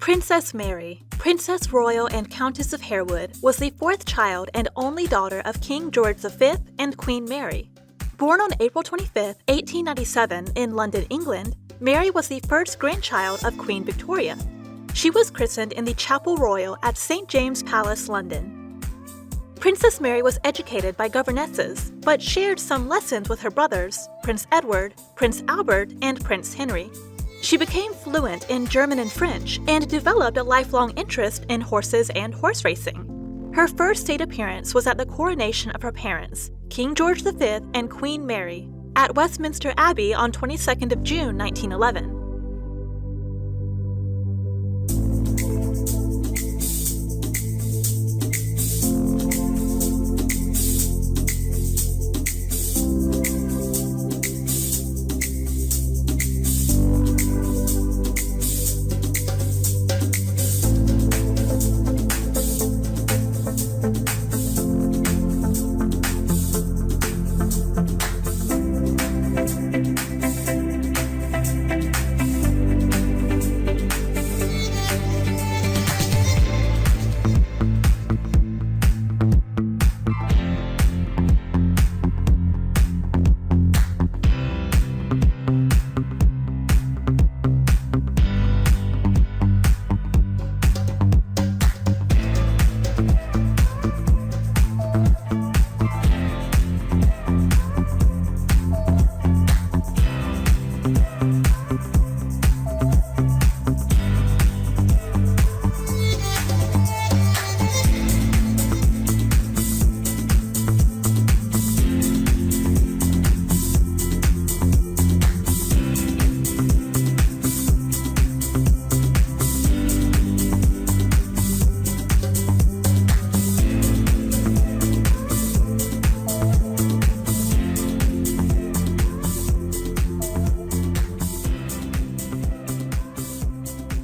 Princess Mary, Princess Royal and Countess of Harewood, was the fourth child and only daughter of King George V and Queen Mary. Born on April 25, 1897 in London, England, Mary was the first grandchild of Queen Victoria. She was christened in the Chapel Royal at St. James's Palace, London. Princess Mary was educated by governesses, but shared some lessons with her brothers, Prince Edward, Prince Albert, and Prince Henry. She became fluent in German and French and developed a lifelong interest in horses and horse racing. Her first state appearance was at the coronation of her parents, King George V and Queen Mary, at Westminster Abbey on 22nd of June, 1911.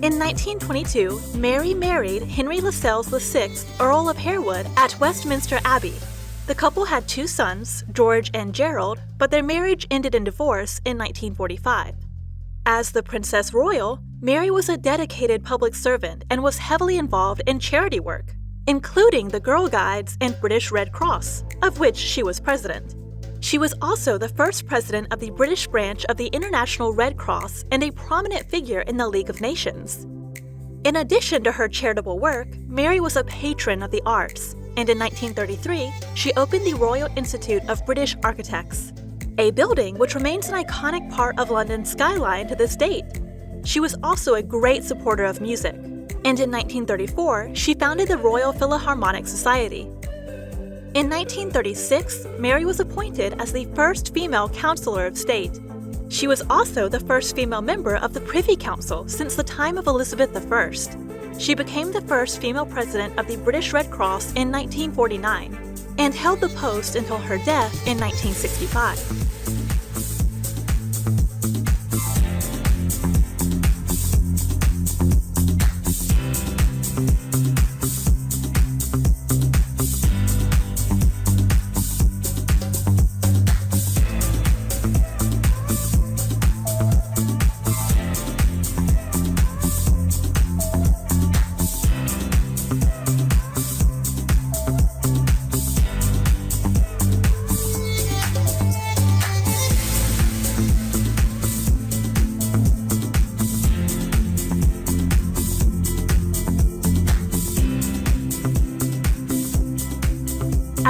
In 1922, Mary married Henry Lascelles VI, Earl of Harewood, at Westminster Abbey. The couple had two sons, George and Gerald, but their marriage ended in divorce in 1945. As the Princess Royal, Mary was a dedicated public servant and was heavily involved in charity work, including the Girl Guides and British Red Cross, of which she was president. She was also the first president of the British branch of the International Red Cross and a prominent figure in the League of Nations. In addition to her charitable work, Mary was a patron of the arts, and in 1933, she opened the Royal Institute of British Architects, a building which remains an iconic part of London's skyline to this date. She was also a great supporter of music, and in 1934, she founded the Royal Philharmonic Society. In 1936, Mary was appointed as the first female Counselor of State. She was also the first female member of the Privy Council since the time of Elizabeth I. She became the first female president of the British Red Cross in 1949 and held the post until her death in 1965.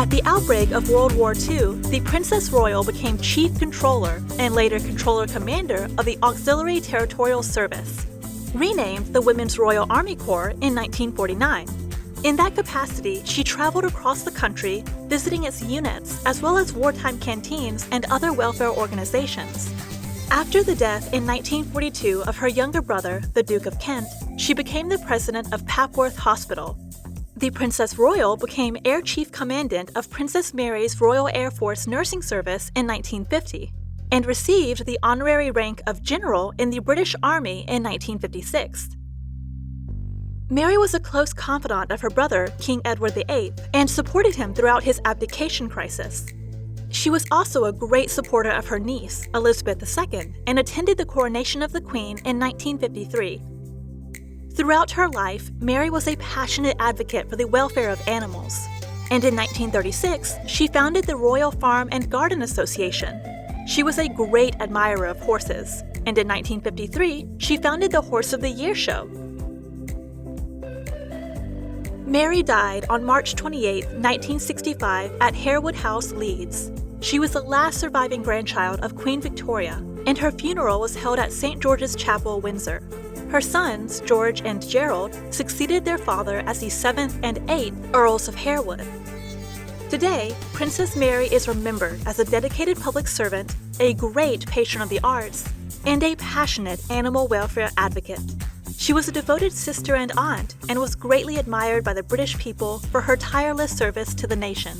At the outbreak of World War II, the Princess Royal became Chief Controller and later Controller Commander of the Auxiliary Territorial Service, renamed the Women's Royal Army Corps in 1949. In that capacity, she traveled across the country, visiting its units as well as wartime canteens and other welfare organizations. After the death in 1942 of her younger brother, the Duke of Kent, she became the president of Papworth Hospital. The Princess Royal became Air Chief Commandant of Princess Mary's Royal Air Force Nursing Service in 1950 and received the honorary rank of General in the British Army in 1956. Mary was a close confidant of her brother, King Edward VIII, and supported him throughout his abdication crisis. She was also a great supporter of her niece, Elizabeth II, and attended the coronation of the Queen in 1953. Throughout her life, Mary was a passionate advocate for the welfare of animals. And in 1936, she founded the Royal Farm and Garden Association. She was a great admirer of horses, and in 1953, she founded the Horse of the Year show. Mary died on March 28, 1965, at Harewood House, Leeds. She was the last surviving grandchild of Queen Victoria, and her funeral was held at St. George's Chapel, Windsor. Her sons, George and Gerald, succeeded their father as the 7th and 8th Earls of Harewood. Today, Princess Mary is remembered as a dedicated public servant, a great patron of the arts, and a passionate animal welfare advocate. She was a devoted sister and aunt, and was greatly admired by the British people for her tireless service to the nation.